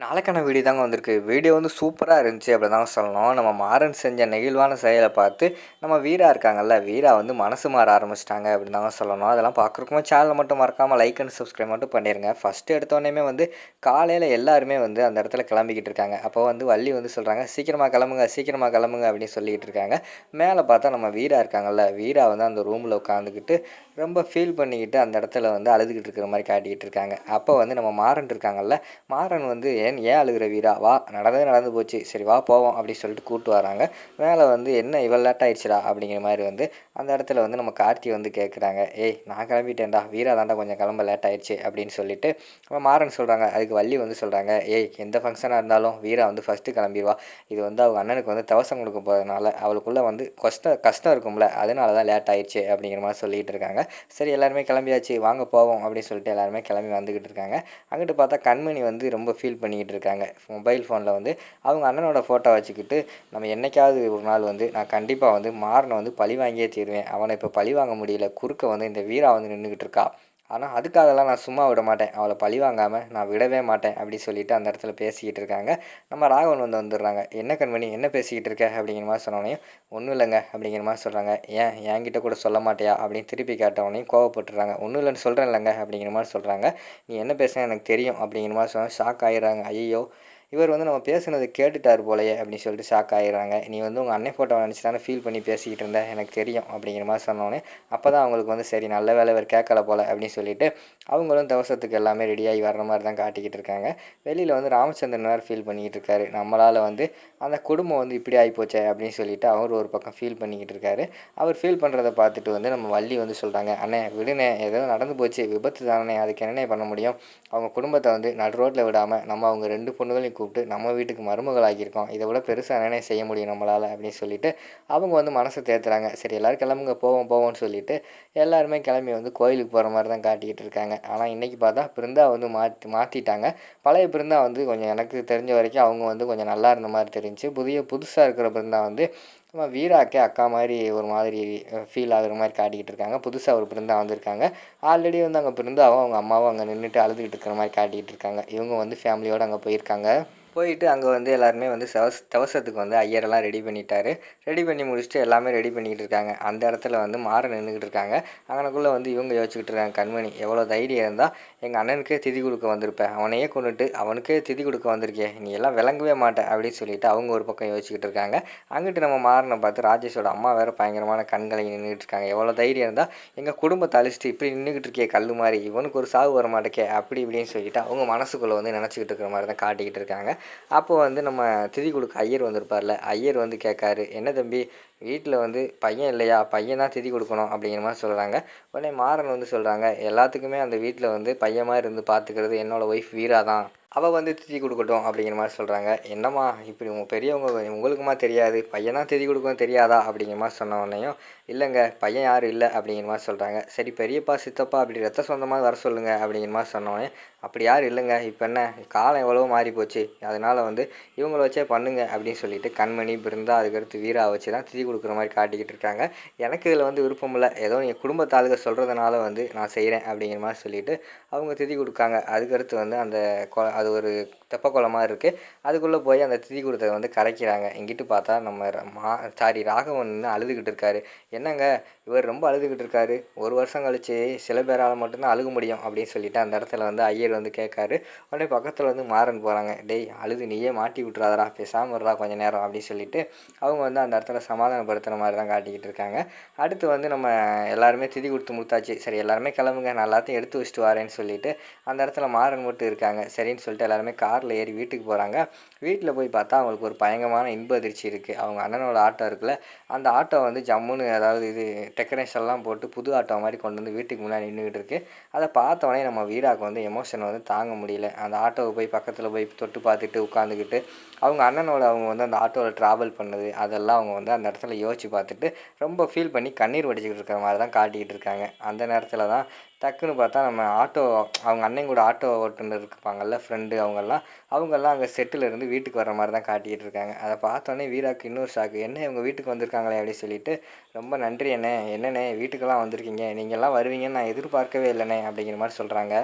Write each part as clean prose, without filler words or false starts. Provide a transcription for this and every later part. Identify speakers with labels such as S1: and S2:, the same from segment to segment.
S1: நாளைக்கான வீடியோ தாங்க வந்திருக்கு. வீடியோ வந்து சூப்பரா இருந்துச்சு அப்படி தாங்க சொல்லணும். நம்ம மாறன் செஞ்ச நெகிழ்வான செயல பார்த்து, நம்ம வீரா இருக்காங்கல்ல, வீரா வந்து மனசு மாற ஆரம்பிச்சுட்டாங்க அப்படின்னு தாங்க சொல்லணும். அதெல்லாம் பார்க்குறக்கும் சேனல மட்டும் மறக்காம லைக் அண்ட் சப்ஸ்கிரைப் மட்டும் பண்ணிருங்க. ஃபர்ஸ்ட்டு எடுத்தோனேயுமே வந்து காலையில எல்லாருமே வந்து அந்த இடத்துல கிளம்பிக்கிட்டு இருக்காங்க. அப்போ வந்து வள்ளி வந்து சொல்றாங்க, "சீக்கிரமா கிளம்புங்க, சீக்கிரமா கிளம்புங்க" அப்படின்னு சொல்லிக்கிட்டு இருக்காங்க. மேல பார்த்தா நம்ம வீரா இருக்காங்கல்ல, வீரா வந்து அந்த ரூம்ல உட்காந்துக்கிட்டு ரொம்ப ஃபீல் பண்ணிக்கிட்டு அந்த இடத்துல வந்து அழுதுகிட்டு இருக்கிற மாரி காட்டிக்கிட்டு இருக்காங்க. அப்போ வந்து நம்ம மாறன் இருக்காங்கல்ல, மாறன் வந்து ஏன் ஏன் அழுகுற வீரா? வா, நடந்தது நடந்து போச்சு. சரி வா போவோம் அப்படின்னு சொல்லிட்டு கூட்டு வராங்க. மேலே வந்து என்ன இவ்வளோ லேட் ஆயிடுச்சுடா அப்படிங்கிற மாரி வந்து அந்த இடத்துல வந்து நம்ம கார்த்தி வந்து கேட்குறாங்க. ஏய் நான் கிளம்பிட்டேன்டா, வீரா தான்டா கொஞ்சம் கிளம்ப லேட் ஆயிடுச்சு அப்படின்னு சொல்லிட்டு நம்ம மாறன் சொல்கிறாங்க. அதுக்கு வள்ளி வந்து சொல்கிறாங்க, ஏய் எந்த ஃபங்க்ஷனாக இருந்தாலும் வீரா வந்து ஃபஸ்ட்டு கிளம்பிடுவா. இது வந்து அவங்க அண்ணனுக்கு வந்து தவசம் கொடுக்க போகிறதுனால அவளுக்குள்ளே வந்து கஷ்டம் கஷ்டம் இருக்கும்ல, அதனால தான் லேட் ஆயிடுச்சு அப்படிங்கிற மாதிரி சொல்லிட்டு இருக்காங்க. சரி எல்லாருமே கிளம்பியாச்சு வாங்க போவோம் அப்படின்னு சொல்லிட்டு எல்லாருமே கிளம்பி வந்துக்கிட்டு இருக்காங்க. அங்கிட்டு பார்த்தா கண்மணி வந்து ரொம்ப ஃபீல் பண்ணிக்கிட்டு இருக்காங்க. மொபைல் ஃபோனில் வந்து அவங்க அண்ணனோட ஃபோட்டோ வச்சுக்கிட்டு, நம்ம என்னைக்காவது ஒரு நாள் வந்து நான் கண்டிப்பாக வந்து மாறனை வந்து பழி வாங்கியே தீருவேன். அவனை இப்போ பழி வாங்க முடியல. குறுக்க வந்து இந்த வீரா வந்து நின்றுக்கிட்டு இருக்கா. ஆனால் அதுக்காகலாம் நான் சும்மா விட மாட்டேன். அவளை பழி வாங்காமல் நான் விடவே மாட்டேன் அப்படி சொல்லிட்டு அந்த இடத்துல பேசிக்கிட்டு இருக்காங்க. நம்ம ராகவன் வந்து வந்துடுறாங்க. என்ன கண்மணி என்ன பேசிக்கிட்டு இருக்க அப்படிங்கிற மாதிரி சொன்னோடனே, ஒன்றும் இல்லைங்க அப்படிங்கிற மாதிரி சொல்கிறாங்க. ஏன் என்கிட்ட கூட சொல்ல மாட்டியா அப்படின்னு திருப்பி கேட்டவொடனே கோவப்பட்டுறாங்க. ஒன்றும் இல்லைன்னு சொல்கிறேன் இல்லைங்க அப்படிங்கிற மாதிரி சொல்கிறாங்க. நீ என்ன பேசுன எனக்கு தெரியும் அப்படிங்கிற மாதிரி சொன்னால் ஷாக் ஆகிடுறாங்க. ஐயோ இவர் வந்து நம்ம பேசுனதை கேட்டுட்டார் போலயே அப்படின்னு சொல்லிட்டு ஷாக் ஆகிடுறாங்க. நீ வந்து உங்கள் அண்ணன் ஃபோட்டோவை நினச்சி தானே ஃபீல் பண்ணி பேசிக்கிட்டு இருந்த எனக்கு தெரியும் அப்படிங்கிற மாதிரி சொன்னோடனே அப்போ தான் அவங்களுக்கு வந்து சரி நல்ல வேலை இவர் கேட்கல போல் அப்படின்னு சொல்லிட்டு அவங்களும் தவசத்துக்கு எல்லாமே ரெடியாகி வர்ற மாதிரி தான் காட்டிக்கிட்டு இருக்காங்க. வெளியில் வந்து ராமச்சந்திரன் வேறு ஃபீல் பண்ணிக்கிட்டு இருக்காரு. நம்மளால் வந்து அந்த குடும்பம் வந்து இப்படி ஆகிப்போச்சே அப்படின்னு சொல்லிட்டு அவர் ஒரு பக்கம் ஃபீல் பண்ணிக்கிட்டு இருக்காரு. அவர் ஃபீல் பண்ணுறதை பார்த்துட்டு வந்து நம்ம வள்ளி வந்து சொல்கிறாங்க, அண்ணே விடுனே ஏதோ நடந்து போச்சு விபத்து தானே அதுக்கு என்னண்ணே பண்ண முடியும். அவங்க குடும்பத்தை வந்து நடு ரோட்டில் விடாமல் நம்ம அவங்க 2 பொண்ணுகளையும் கூப்பிட்டு நம்ம வீட்டுக்கு மருமகள் ஆக்கியிருக்கோம். இதை விட பெருசாக என்னென்ன செய்ய முடியும் நம்மளால் அப்படின்னு சொல்லிட்டு அவங்க வந்து மனசை தேத்துறாங்க. சரி எல்லோரும் கிளம்புங்க போவோம் போவோம்னு சொல்லிட்டு எல்லாருமே கிளம்பி வந்து கோயிலுக்கு போகிற மாதிரி தான் காட்டிக்கிட்டு இருக்காங்க. ஆனால் இன்றைக்கி பார்த்தா பிருந்தா வந்து மாற்றிட்டாங்க. பழைய பிருந்தா வந்து கொஞ்சம் எனக்கு தெரிஞ்ச வரைக்கும் அவங்க வந்து கொஞ்சம் நல்லா இருந்த மாதிரி தெரிஞ்சு, புதுசாக இருக்கிற பிருந்தா வந்து நம்ம வீராக்கே அக்கா மாதிரி ஒரு மாதிரி ஃபீல் ஆகுற மாதிரி காட்டிக்கிட்டு இருக்காங்க. புதுசாக ஒரு பிருந்தா வந்திருக்காங்க. ஆல்ரெடி வந்து அங்கே பிருந்தாவும் அவங்க அம்மாவும் அங்கே நின்றுட்டு அழுதுகிட்டு இருக்கிற மாதிரி காட்டிக்கிட்டு இருக்காங்க. இவங்க வந்து ஃபேமிலியோடு அங்கே போயிருக்காங்க. போயிட்டு அங்கே வந்து எல்லாருமே வந்து தவசத்துக்கு வந்து ஐயரெல்லாம் ரெடி பண்ணிட்டாரு. ரெடி பண்ணி முடிச்சுட்டு எல்லாமே ரெடி பண்ணிக்கிட்டு இருக்காங்க. அந்த இடத்துல வந்து மாறன் நின்றுக்கிட்டு இருக்காங்க. அங்கனக்குள்ளே வந்து இவங்க யோசிச்சுக்கிட்டு இருக்காங்க. கண்மணி எவ்வளோ தைரியம் இருந்தால் எங்கள் அண்ணனுக்கே திதி கொடுக்க வந்திருப்பேன், அவனையே கொண்டுட்டு அவனுக்கே திதி கொடுக்க வந்திருக்கே, நீ எல்லாம் விளங்கவே மாட்டேன் அப்படின்னு சொல்லிட்டு அவங்க ஒரு பக்கம் யோசிச்சுக்கிட்டு இருக்காங்க. அங்கிட்டு நம்ம மாறனை பார்த்து ராஜேஷோட அம்மா வேறு பயங்கரமான கண்களை நின்றுட்டு இருக்காங்க. எவ்வளோ தைரியம் இருந்தால் எங்கள் குடும்பத்தை அழிச்சிட்டு இப்படி நின்றுக்கிட்டு இருக்கே கல் மாதிரி, இவனுக்கு ஒரு சாவு வர மாட்டேக்கே அப்படி இப்படின்னு சொல்லிட்டு அவங்க மனசுக்குள்ளே வந்து நினச்சிக்கிட்டு இருக்கிற மாதிரி தான் காட்டிக்கிட்டு இருக்காங்க. அப்போ வந்து நம்ம திதி கொடுக்க ஐயர் வந்திருப்பார்ல, ஐயர் வந்து கேட்காரு, என்ன தம்பி வீட்டில் வந்து பையன் இல்லையா, பையன் தான் திதி கொடுக்கணும் அப்படிங்கிற மாதிரி சொல்கிறாங்க. உடனே மாறன் வந்து சொல்கிறாங்க, எல்லாத்துக்குமே அந்த வீட்டில் வந்து பையன் மாதிரி இருந்து பார்த்துக்கிறது என்னோடய ஒய்ஃப் வீரா தான், அவள் வந்து திதி கொடுக்கட்டும் அப்படிங்கிற மாதிரி சொல்கிறாங்க. என்னம்மா இப்படி உங்கள் பெரியவங்க உங்களுக்குமா தெரியாது, பையன் தான் திதி கொடுக்கணும் தெரியாதா அப்படிங்கிற மாதிரி சொன்ன உடனேயும், இல்லைங்க பையன் யாரும் இல்லை அப்படிங்கிற மாதிரி சொல்கிறாங்க. சரி பெரியப்பா சித்தப்பா அப்படி ரத்த சொந்தமாக வர சொல்லுங்கள் அப்படிங்கிற மாதிரி சொன்னோடனே, அப்படி யாரும் இல்லைங்க, இப்போ என்ன காலம் எவ்வளோ மாறி போச்சு, அதனால் வந்து இவங்கள வச்சே பண்ணுங்க அப்படின்னு சொல்லிட்டு கண்மணி பிருந்தா அதுக்கடுத்து வீரா வச்சு தான் திதி கொடுக்குற மாதிரி காட்டிக்கிட்டு இருக்காங்க. எனக்கு இதில் வந்து விருப்பம் இல்லை, ஏதோ என் குடும்பத்தாளுக சொல்கிறதுனால வந்து நான் செய்கிறேன் அப்படிங்கிற மாதிரி சொல்லிவிட்டு அவங்க திதி கொடுக்காங்க. அதுக்கடுத்து வந்து அந்த அது ஒரு தெப்பக்குளம் மாதிரி இருக்குது. அதுக்குள்ளே போய் அந்த திதி கொடுத்ததை வந்து கரைக்கிறாங்க. இங்கிட்டு பார்த்தா நம்ம ராகவன் அழுதுகிட்டு இருக்காரு. என்னங்க இவர் ரொம்ப அழுதுகிட்டு இருக்காரு, ஒரு வருஷம் கழிச்சு சில பேரால் மட்டும்தான் அழுக முடியும் அப்படின்னு சொல்லிட்டு அந்த இடத்துல வந்து ஐயர் வந்து கேட்காரு. உடனே பக்கத்தில் வந்து மாறன் போகிறாங்க. டேய் அழுது நீயே மாட்டி விட்றாதடா, பேசாமல் இருடா கொஞ்சம் நேரம் அப்படின்னு சொல்லிட்டு அவங்க வந்து அந்த இடத்துல சமாதானப்படுத்துகிற மாதிரி தான் காட்டிக்கிட்டு இருக்காங்க. அடுத்து வந்து நம்ம எல்லாருமே திதி கொடுத்து முடித்தாச்சு. சரி எல்லாருமே கிளம்புங்க, நான் எல்லாத்தையும் எடுத்து வச்சுட்டு வரேன்னு சொல்லிட்டு அந்த இடத்துல மாறன் மட்டும் இருக்காங்க. சரின்னு சொல்லிட்டு எல்லாருமே காரில் ஏறி வீட்டுக்கு போகிறாங்க. வீட்டில் போய் பார்த்தா அவங்களுக்கு ஒரு பயங்கரமான இன்ப அதிர்ச்சி இருக்குது. அவங்க அண்ணனோட ஆட்டோ இருக்குல்ல, அந்த ஆட்டோ வந்து ஜம்முன்னு அதாவது இது டெக்கரேஷன்லாம் போட்டு புது ஆட்டோ மாதிரி கொண்டு வந்து வீட்டுக்கு முன்னாடி நின்றுக்கிட்டு இருக்குது. அதை பார்த்தோன்னே நம்ம வீராவுக்கு வந்து எமோஷன் வந்து தாங்க முடியல. அந்த ஆட்டோவை போய் பக்கத்தில் போய் தொட்டு பார்த்துட்டு உட்காந்துக்கிட்டு அவங்க அண்ணனோட அவங்க வந்து அந்த ஆட்டோவில் ட்ராவல் பண்ணது அதெல்லாம் அவங்க வந்து அந்த இடத்துல யோசித்து பார்த்துட்டு ரொம்ப ஃபீல் பண்ணி கண்ணீர் வடிச்சிக்கிட்டு இருக்கிற மாதிரி தான் காட்டிக்கிட்டு இருக்காங்க. அந்த நேரத்தில் தான் டக்குன்னு பார்த்தா நம்ம ஆட்டோ அவங்க அண்ணன் கூட ஆட்டோ ஓட்டுநர் இருப்பாங்கள்ல ஃப்ரெண்டு அவங்கெல்லாம் அங்கே செட்டில் இருந்து வீட்டுக்கு வர மாதிரி தான் காட்டிக்கிட்டு இருக்காங்க. அதை பார்த்தோன்னே வீராவுக்கு இன்னொரு ஷாக்கு, என்ன இவங்க வீட்டுக்கு வந்திருக்காங்களே அப்படின்னு சொல்லிட்டு, ரொம்ப நன்றி அண்ணே, என்னண்ணே வீட்டுக்கெல்லாம் வந்திருக்கீங்க, நீங்கள்லாம் வருவீங்கன்னு நான் எதிர்பார்க்கவே இல்லைண்ணே அப்படிங்கிற மாதிரி சொல்கிறாங்க.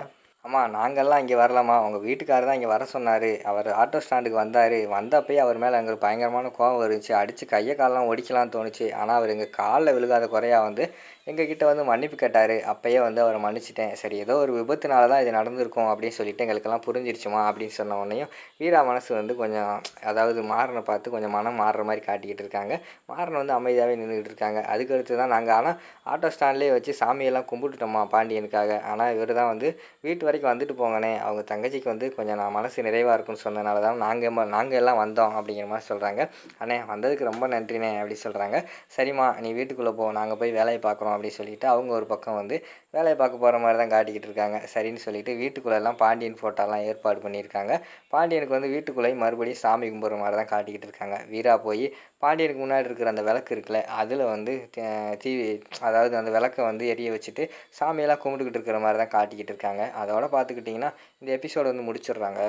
S1: அம்மா நாங்கள்லாம் இங்கே வரலம்மா. உங்க வீட்டுக்காரர் தான் இங்கே வர சொன்னாரு. அவர் ஆட்டோ ஸ்டாண்டுக்கு வந்தாரு. வந்தப்பயே அவர் மேல எங்களுக்கு பயங்கரமான கோவம் இருந்துச்சு. அடிச்சு கைய கால்லாம் ஒடிக்கலாம்னு தோணுச்சு. ஆனா, அவர் எங்க கால்ல விழுகாத குறையா வந்து எங்ககிட்ட வந்து மன்னிப்பு கேட்டாரு. அப்பயே வந்து அவர மன்னிச்சுட்டேன். சரி ஏதோ ஒரு விபத்துனால தான் இது நடந்திருக்கும் அப்படின்னு சொல்லிட்டு எங்களுக்கெல்லாம் புரிஞ்சிருச்சும்மா அப்படின்னு சொன்ன உடனேயும், வீரா மனசு வந்து கொஞ்சம் அதாவது மாறன பார்த்து கொஞ்சம் மனம் மாறுற மாரி காட்டிக்கிட்டு இருக்காங்க. மாறன் வந்து அமைதியாவே நின்னுகிட்டு இருக்காங்க. அதுக்கடுத்து தான் நாங்க ஆனா ஆட்டோ ஸ்டாண்ட்லேயே வச்சு சாமியெல்லாம் கும்பிட்டுட்டோம்மா பாண்டியனுக்காக. ஆனா, இவரு தான் வந்து வீட்டு வரைக்கும் வந்துட்டு போங்கண்ணே. அவங்க தங்கச்சிக்கு வந்து கொஞ்சம் நான் மனசு நிறைவா இருக்குன்னு சொன்னனால தான் நாங்க எல்லாம் வந்தோம் அப்படிங்கிற மாரி சொல்றாங்க. அண்ணே வந்ததுக்கு ரொம்ப நன்றிண்ணே அப்படி சொல்றாங்க. சரிம்மா நீ வீட்டுக்குள்ள போ. நாங்க போய் வேலைய பார்க்குறோம் அப்படின்னு சொல்லிட்டு அவங்க ஒரு பக்கம் வந்து வேலைய பார்க்க போற மாரி தான் காட்டிக்கிட்டு இருக்காங்க. சரின்னு சொல்லிட்டு வீட்டுக்குள்ளலாம் பாண்டியன் ஃபோட்டோலாம் ஏற்பாடு பண்ணியிருக்காங்க. பாண்டியனுக்கு வந்து வீட்டுக்குள்ளேயும் மறுபடியும் சாமி கும்பிட்ற மாரி தான் காட்டிக்கிட்டு இருக்காங்க. வீரா போய் பாண்டியனுக்கு முன்னாடி இருக்கிற அந்த விளக்கு இருக்குல்ல, அதில வந்து தீ அதாவது அந்த விளக்க வந்து எரிய வச்சுட்டு சாமியெல்லாம் கும்பிட்டுக்கிட்டு இருக்கிற மாரி தான் காட்டிக்கிட்டு இருக்காங்க. அதோட பார்த்துக்கிட்டிங்கன்னா, இந்த எபிசோட வந்து முடிச்சிடுறாங்க.